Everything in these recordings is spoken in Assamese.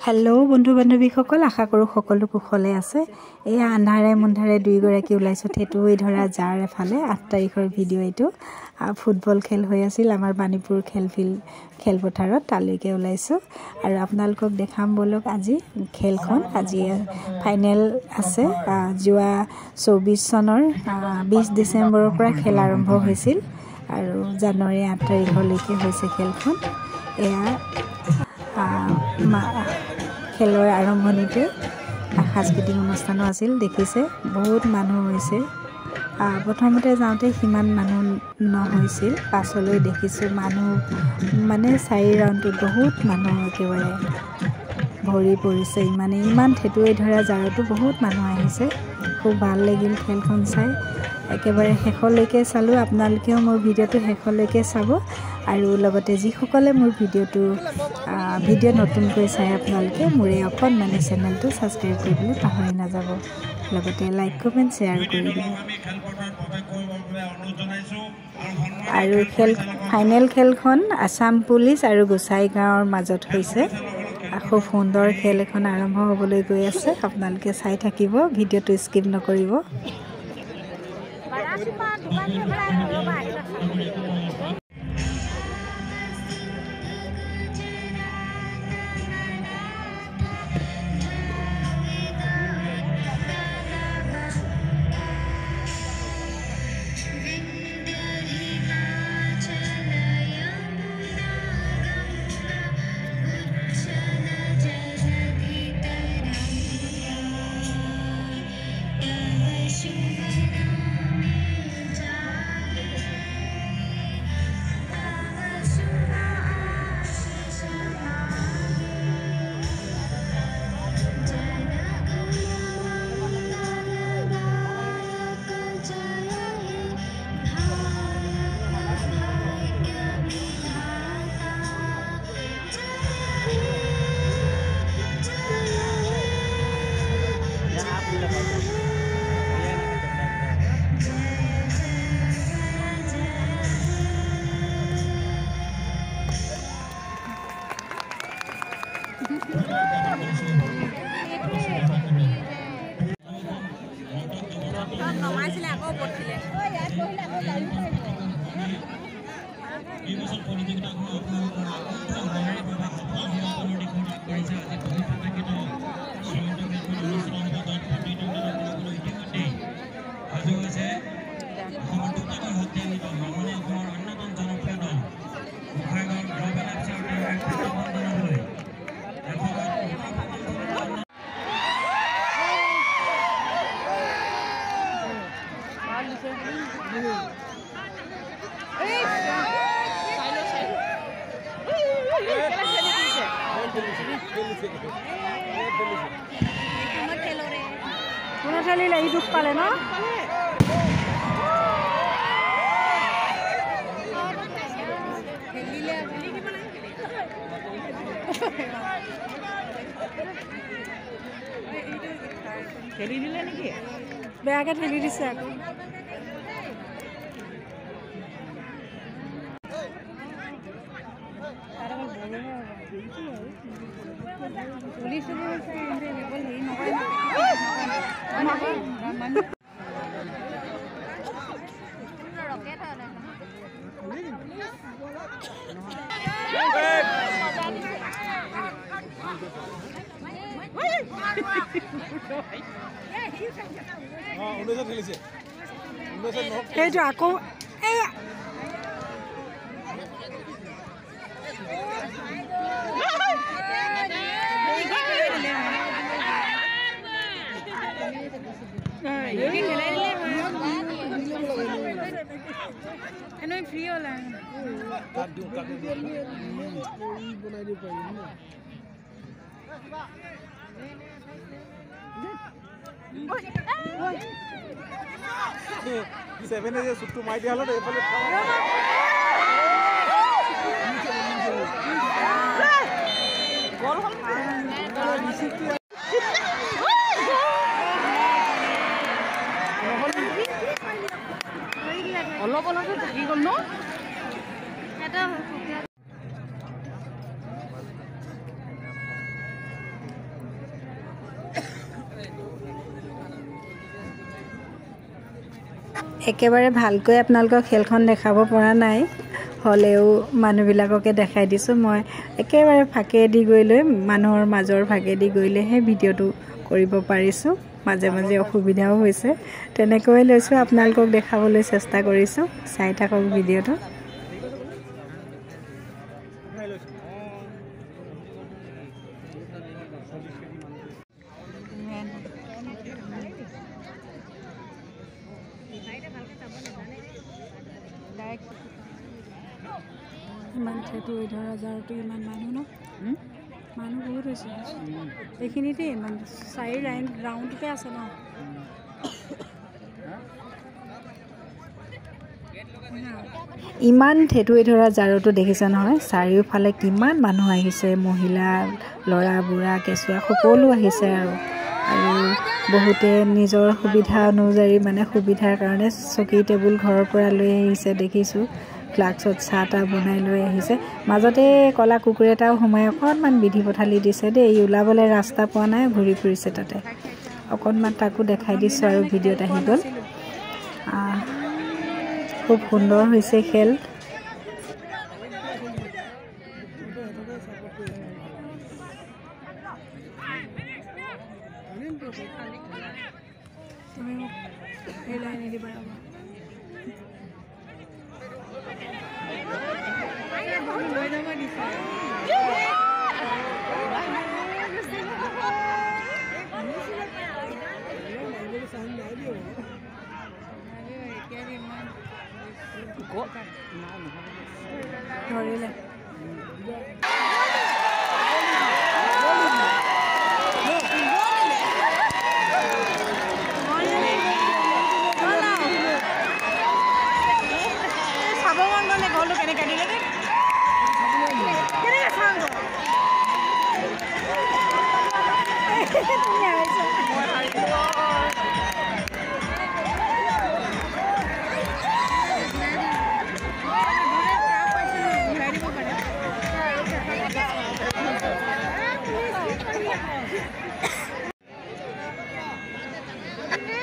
हेलो बंधु बान्धवीসকল आशा करूँ सकलो कुशले আছে এয়া আন্ধাৰে মুন্ধাৰে দুইগৰাকী ওলাইছো থেটুই ধৰা যাৰ এফালে 8 তাৰিখৰ ভিডিও এটো ফুটবল খেল হৈ আছিল আমাৰ বাণীপুৰ খেলপথাৰত তালৈকে ওলাইছো আৰু আপোনালোকক দেখাম বলক আজি খেলখন আজি ফাইনেল আছে জুৱা 24 চনৰ 20 ডিসেম্বৰৰ পৰা খেল আৰম্ভ হৈছিল আৰু জানুৱাৰী 8 তাৰিখলৈকে হৈছে খেলখন এয়া খেলৰ আৰম্ভণিতে সাংস্কৃতিক অনুষ্ঠানো আছিল দেখিছে বহুত মানুহ হৈছে প্ৰথমতে যাওঁতে হিমান মানুহ নহৈছিল পাছলৈ দেখিছো মানুহ মানে 4 ৰাউণ্ডত বহুত মানুহ একেবাৰে ভৰি পৰিছে ইমান থেটুই ধৰা জাৰতো বহুত মানুহ আহিছে খুব ভাল লাগিল খেলখন চাই একেবাৰে শেষলৈকে চালো আপোনালোকেও মোৰ ভিডিওটো শেষলৈকে চাব আৰু লগতে যিসকলে মোৰ ভিডিও নতুনকৈ চাই আপোনালোকে মোৰে অকণমানি চেনেলটো সাবস্ক্ৰাইব কৰিবলৈ পাহৰি নাযাব লগতে লাইক কমেন্ট শেয়াৰ কৰি দিব আৰু ফাইনেল খেলখন আসাম পুলিচ আৰু গোসাইগাঁৱৰ মাজত হৈছে খুব সুন্দৰ খেল এখন আৰম্ভ হ'বলৈ গৈ আছে আপোনালোকে চাই থাকিব ভিডিওটো স্কিপ নকৰিব Una salida y dos pales, ¿no? Keli dile niki? Beaga keli dise ako. Police level he no Hey, Jaco. Hey. Ano free hola. Seven is to my dear. একেবাৰে ভালকৈ আপোনালোকক খেলখন দেখাব পৰা নাই হ'লেও মানুহবিলাককে দেখাই দিছোঁ মই একেবাৰে ফাঁকেদি গৈ লৈ মানুহৰ মাজৰ ফাঁকেদি গৈলেহে ভিডিঅ'টো কৰিব পাৰিছোঁ মাজে মাজে অসুবিধাও হৈছে তেনেকৈ লৈছোঁ আপোনালোকক দেখাবলৈ চেষ্টা কৰিছোঁ চাই থাকক ভিডিঅ'টো ইমান 13,000টো ইমান মানুহ ন মানুহ বহুত হৈছে এইখিনিতে ইমান 4 ৰাউণ্ডতে আছে ন ইমান 13,000টো দেখিছে নহয় চাৰিওফালে কিমান মানুহ আহিছে মহিলা ল'ৰা বুঢ়া কেঁচুৱা সকলো আহিছে আৰু বহুতে নিজৰ সুবিধা অনুযায়ী মানে সুবিধাৰ কাৰণে চকী টেবুল ঘৰৰ পৰা লৈ আহিছে দেখিছোঁ ফ্লাক্সত চাহ তাহ বনাই লৈ আহিছে মাজতে কলা কুকুৰ এটাও সোমাই অকণমান বিধি পথালি দিছে দেই ওলাবলৈ ৰাস্তা পোৱা নাই ঘূৰি ফুৰিছে তাতে অকণমান তাকো দেখাই দিছোঁ আৰু ভিডিঅ'ত আহি গ'ল খুব সুন্দৰ হৈছে খেল ধৰিলে চাব মন গ'লে ঘৰটো কেনেকৈ দিলে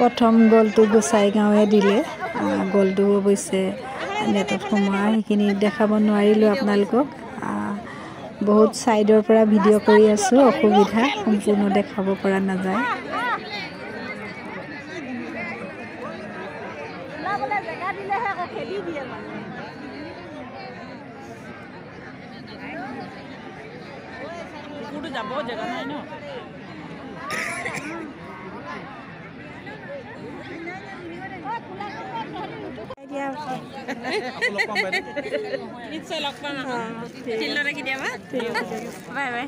প্ৰথম গ'লটো গোসাইগাঁৱে দিলে গ'লটো অৱশ্যে নেটত সোমোৱা সেইখিনি দেখাব নোৱাৰিলোঁ আপোনালোকক বহুত ছাইডৰ পৰা ভিডিঅ' কৰি আছোঁ অসুবিধা সম্পূৰ্ণ দেখাব পৰা নাযায় যাব জেগা নাই ন নিশ্চয় লগ পাম ফিল্ডত কেতিয়াবা বাই বাই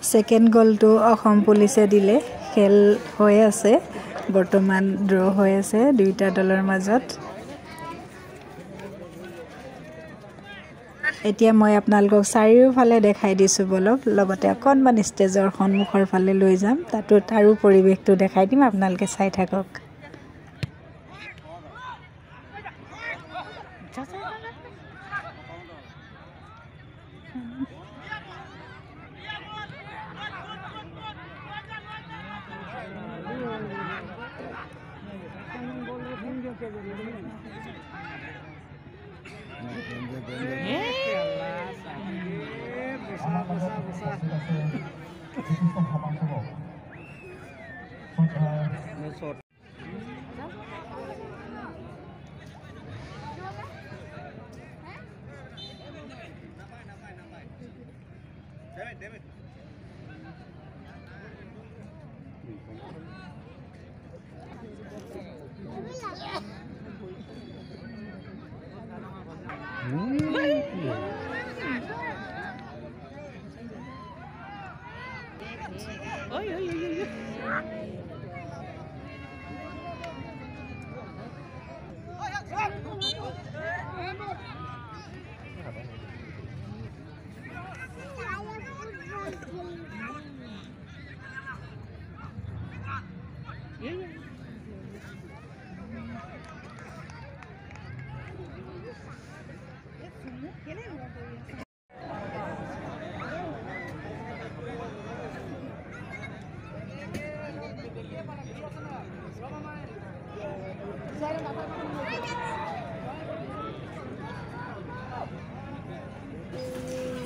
सेकेंड गोल तो अहोम पुलिसे दिले खेल होय আছে বৰ্তমান ড্ৰ হৈ আছে দুইটা দলৰ মাজত এতিয়া মই আপোনালোকক চাৰিওফালে দেখাই দিছোঁ বলক লগতে অকণমান ষ্টেজৰ সন্মুখৰ ফালে লৈ যাম তাৰো পৰিৱেশটো দেখাই দিম আপোনালোকে চাই থাকক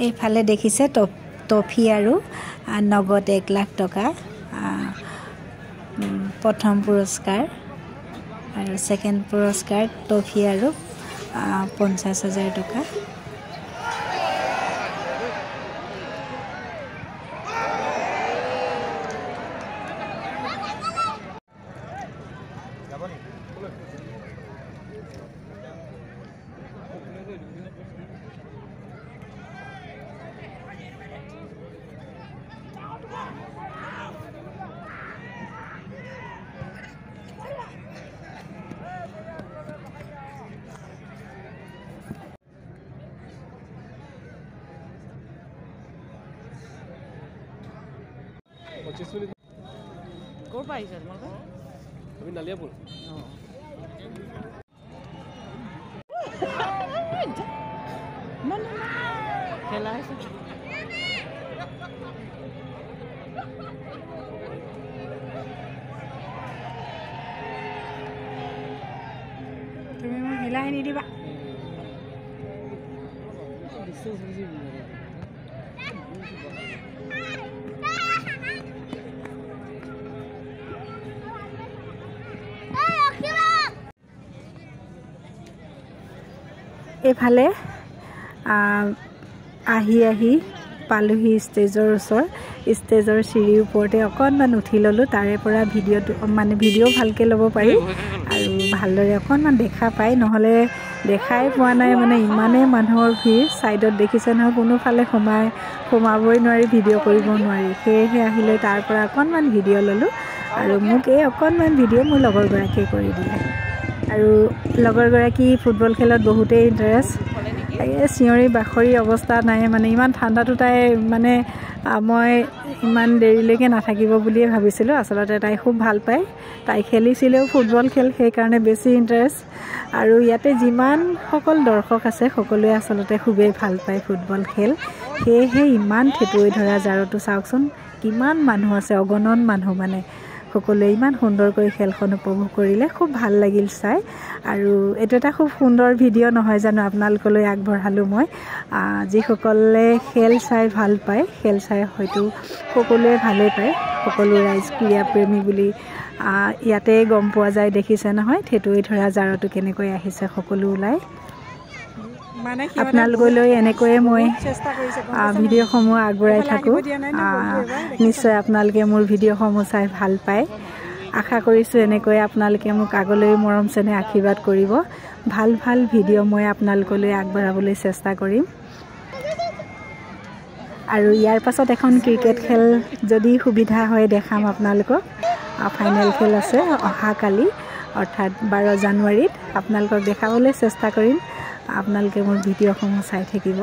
এইফালে দেখিছে টফি আৰু নগদ 1 লাখ টকা প্ৰথম পুৰস্কাৰ আৰু সেকেন্ড পুৰস্কাৰ টফি আৰু 50,000 টকা ক'ৰ পৰা আহিছে তোমালোকে? আমি নালিয়াপুৰ। খেলা আছে তুমি মোক হিলাই নিদিবা এইফালে আহি পালোহি ষ্টেজৰ ওচৰ ষ্টেজৰ চিৰিৰ ওপৰতে অকণমান উঠি ল'লোঁ তাৰে পৰা ভিডিঅ' ভালকৈ ল'ব পাৰি আৰু ভালদৰে অকণমান দেখা পায় নহ'লে দেখাই পোৱা নাই মানে ইমানেই মানুহৰ ভিৰ ছাইডত দেখিছে নহয় কোনোফালে সোমাবই নোৱাৰি ভিডিঅ' কৰিব নোৱাৰি সেয়েহে আহিলে তাৰ পৰা অকণমান ভিডিঅ' ল'লোঁ আৰু মোক এই অকণমান ভিডিঅ' মোৰ লগৰগৰাকীয়ে কৰি দিলে আৰু লগৰগৰাকী ফুটবল খেলত বহুতেই ইণ্টাৰেষ্ট চিঞৰি বাখৰি অৱস্থা নাই মানে ইমান ঠাণ্ডাটো তাই মানে মই ইমান দেৰিলৈকে নাথাকিব বুলিয়ে ভাবিছিলোঁ আচলতে তাই খুব ভাল পায় তাই খেলিছিলেও ফুটবল খেল সেইকাৰণে বেছি ইণ্টাৰেষ্ট আৰু ইয়াতে যিমানসকল দৰ্শক আছে সকলোৱে আচলতে খুবেই ভাল পায় ফুটবল খেল সেয়েহে ইমান থেতুৱাই ধৰা জাৰতো চাওকচোন কিমান মানুহ আছে অগণন মানুহ মানে সকলোৱে ইমান সুন্দৰকৈ খেলখন উপভোগ কৰিলে খুব ভাল লাগিল চাই আৰু এইটো এটা খুব সুন্দৰ ভিডিঅ' নহয় জানো আপোনালোকলৈ আগবঢ়ালোঁ মই যিসকলে খেল চাই ভাল পায় খেল চাই হয়তো সকলোৱে ভালেই পায় সকলো ৰাইজ ক্ৰীড়াপ্ৰেমী বুলি ইয়াতে গম পোৱা যায় দেখিছে নহয় থেতুৱাই ধৰা জাৰতো কেনেকৈ আহিছে সকলো ওলাই আপোনালোকলৈ এনেকৈয়ে মই ভিডিঅ'সমূহ আগবঢ়াই থাকোঁ নিশ্চয় আপোনালোকে মোৰ ভিডিঅ'সমূহ চাই ভাল পায় আশা কৰিছোঁ এনেকৈ আপোনালোকে মোক আগলৈ মৰম চেনেহ আশীৰ্বাদ কৰিব ভাল ভাল ভিডিঅ' মই আপোনালোকলৈ আগবঢ়াবলৈ চেষ্টা কৰিম আৰু ইয়াৰ পাছত এখন ক্ৰিকেট খেল যদি সুবিধা হয় দেখাম আপোনালোকক ফাইনেল খেল আছে অহাকালি অৰ্থাৎ 12 জানুৱাৰীত আপোনালোকক দেখাবলৈ চেষ্টা কৰিম আপোনালোকে মোৰ ভিডিঅ'সমূহ চাই থাকিব।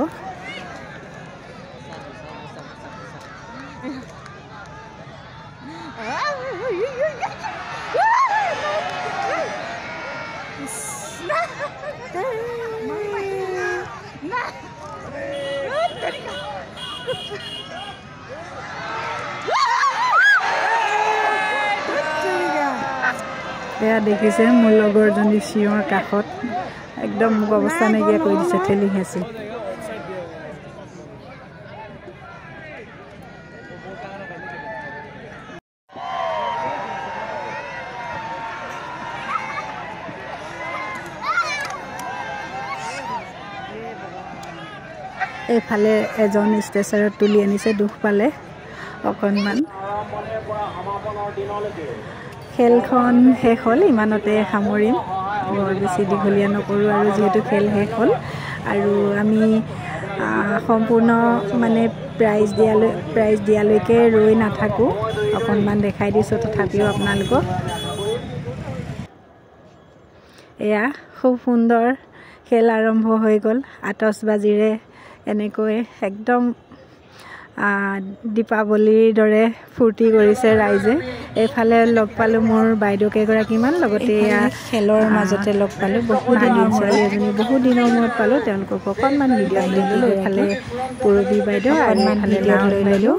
এয়া দেখিছে মোৰ লগৰজনী চিঞৰ কাষত একদম মোক অৱস্থা নাইকিয়া কৰি দিছে, ঠেলি হেঁচি। এইফালে এজন ষ্টেচাৰত তুলি আনিছে, দুখ পালে অকণমান। খেলখন শেষ হ'ল, ইমানতে সামৰিম, বৰ বেছি দীঘলীয়া নকৰোঁ। আৰু যিহেতু খেল শেষ হ'ল আৰু আমি সম্পূৰ্ণ মানে প্ৰাইজ দিয়ালৈকে ৰৈ নাথাকোঁ, অকণমান দেখাই দিছোঁ তথাপিও আপোনালোকক। এয়া খুব সুন্দৰ খেল আৰম্ভ হৈ গ'ল, আতচবাজীৰে এনেকৈ একদম দীপাৱলীৰ দৰে ফূৰ্তি কৰিছে ৰাইজে। এইফালে লগ পালোঁ মোৰ বাইদেউকেইগৰাকীমান, লগতে এয়া খেলৰ মাজতে লগ পালোঁ বহুত দিনৰ ছোৱালী এজনী, বহুত দিনৰ মূৰত পালোঁ। তেওঁলোকক অকণমান ভিডিঅ' লৈ দিলোঁ। এইফালে পূৰবী বাইদেউ আৰু এইফালে ভিডিঅ' লৈ ল'লোঁ।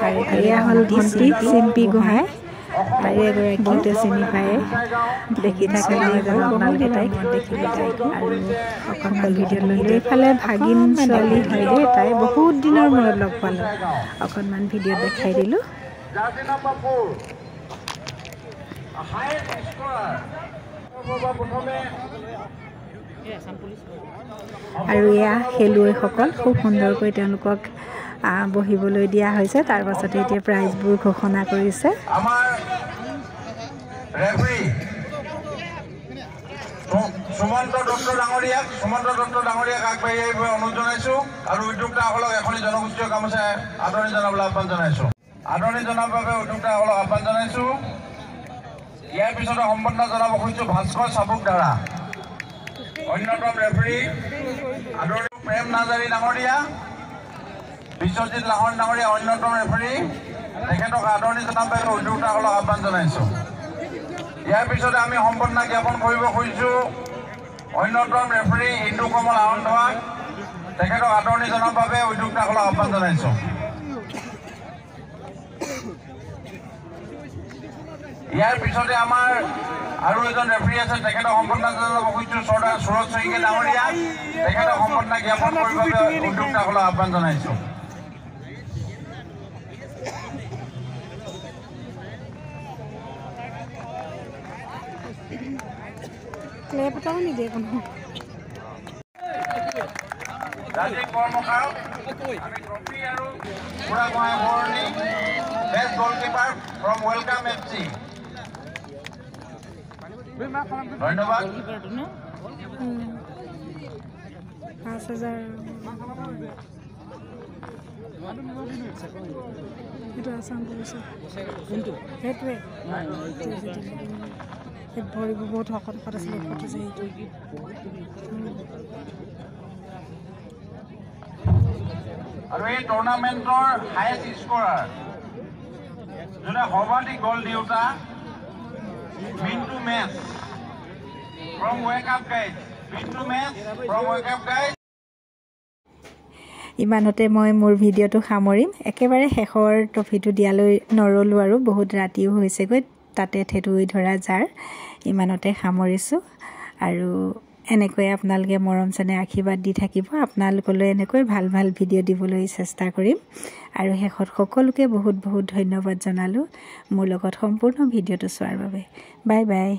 আৰু এয়া হ'ল ভণ্টি চিম্পী গোহাঁই, তাইও এগৰাকীতে চিনি পায়ে, দেখি থাকে নহয় জানো আপোনালোকে তাইক, দেখিলে তাইক। আৰু অকণমান ভিডিঅ' লৈ লৈ এইফালে ভাগিন ছোৱালী হয় দেই, তাই বহুত দিনৰ মূৰত লগ পালোঁ, অকণমান ভিডিঅ' দেখাই দিলোঁ। আৰু এয়া খেলুৱৈসকল, খুব সুন্দৰকৈ তেওঁলোকক বহিবলৈ দিয়া হৈছে। তাৰ পাছতে এতিয়া প্ৰাইজবোৰ ঘোষণা কৰিছে। সুমন্ত দত্ত ডাঙৰীয়াক আগবাঢ়ি আহিবলৈ অনুৰোধ জনাইছোঁ আৰু উদ্যোক্তাসকলক এখনি জনগোষ্ঠীয় গামোচাৰে আদৰণি জনাবলৈ আহ্বান জনাইছোঁ। আদৰণি জনাবৰ বাবে উদ্যোক্তাসকলক আহ্বান জনাইছোঁ। ইয়াৰ পিছতে সম্বৰ্ধনা জনাব খুজিছোঁ ভাস্কৰ চাবুক দ্বাৰা, অন্যতম ৰেফাৰী আদৰণীয় প্ৰেম নাৰ্জাৰী ডাঙৰীয়া, বিশ্বজিৎ লাহন ডাঙৰীয়া অন্যতম ৰেফাৰী, তেখেতক আদৰণি জনাবৰ বাবে উদ্যোক্তাসকলক আহ্বান জনাইছোঁ। ইয়াৰ পিছতে আমি সম্বৰ্ধনা জ্ঞাপন কৰিব খুজিছোঁ অন্যতম ৰেফাৰী ইন্দু কমল আনন্দৱাক, তেখেতক আদৰণি জনাবৰ বাবে উদ্যোক্তাসকলক আহ্বান জনাইছোঁ। ইয়াৰ পিছতে আমাৰ আৰু এজন ৰেফাৰী আছে, তেখেতক সম্বৰ্ধনা জনাব খুজিছোঁ চৰ্দাৰ সুৰজ শইকীয়া ডাঙৰীয়া, তেখেতক সম্বৰ্ধনা জ্ঞাপন কৰিবৰ বাবে উদ্যোক্তাসকলক আহ্বান জনাইছোঁ। ৰাজীৱ কৰ্মকাৰক আমি ট্ৰফি আৰু বুঢ়াগোহাঁই বৰণী best goalkeeper from welcome FC। ধন্যবাদ। 5,000 সেইটো আছাম পুলিচৰ সেইটোৱে ভৰিবোৰ বহুত শকত শকত আছিলে, ফটো যে সেইটো। আৰু এই টুৰ্ণামেণ্টৰ হায়েষ্ট স্ক'ৰাৰ যোনে সৰ্বাধিক গ'ল দিওঁতা Mintu Mech from wake up guide, Mintu Mech from wake up guide. ইমানতে মই মোৰ ভিডিঅ'টো সামৰিম। একেবাৰে শেষৰ ট্ৰফিটো দিয়ালৈ নৰলোঁ আৰু বহুত ৰাতিও হৈছেগৈ, তাতে ঠেটুৱৈ ধৰা যাৰ। ইমানতে সামৰিছোঁ আৰু এনেকৈ আপোনালোকে মৰম চেনেহ আশীৰ্বাদ দি থাকিব। আপোনালোকলৈ এনেকৈ ভাল ভাল ভিডিঅ' দিবলৈ চেষ্টা কৰিম। আৰু শেষত সকলোকে বহুত বহুত ধন্যবাদ জনালোঁ মোৰ লগত সম্পূৰ্ণ ভিডিঅ'টো চোৱাৰ বাবে। Bye bye.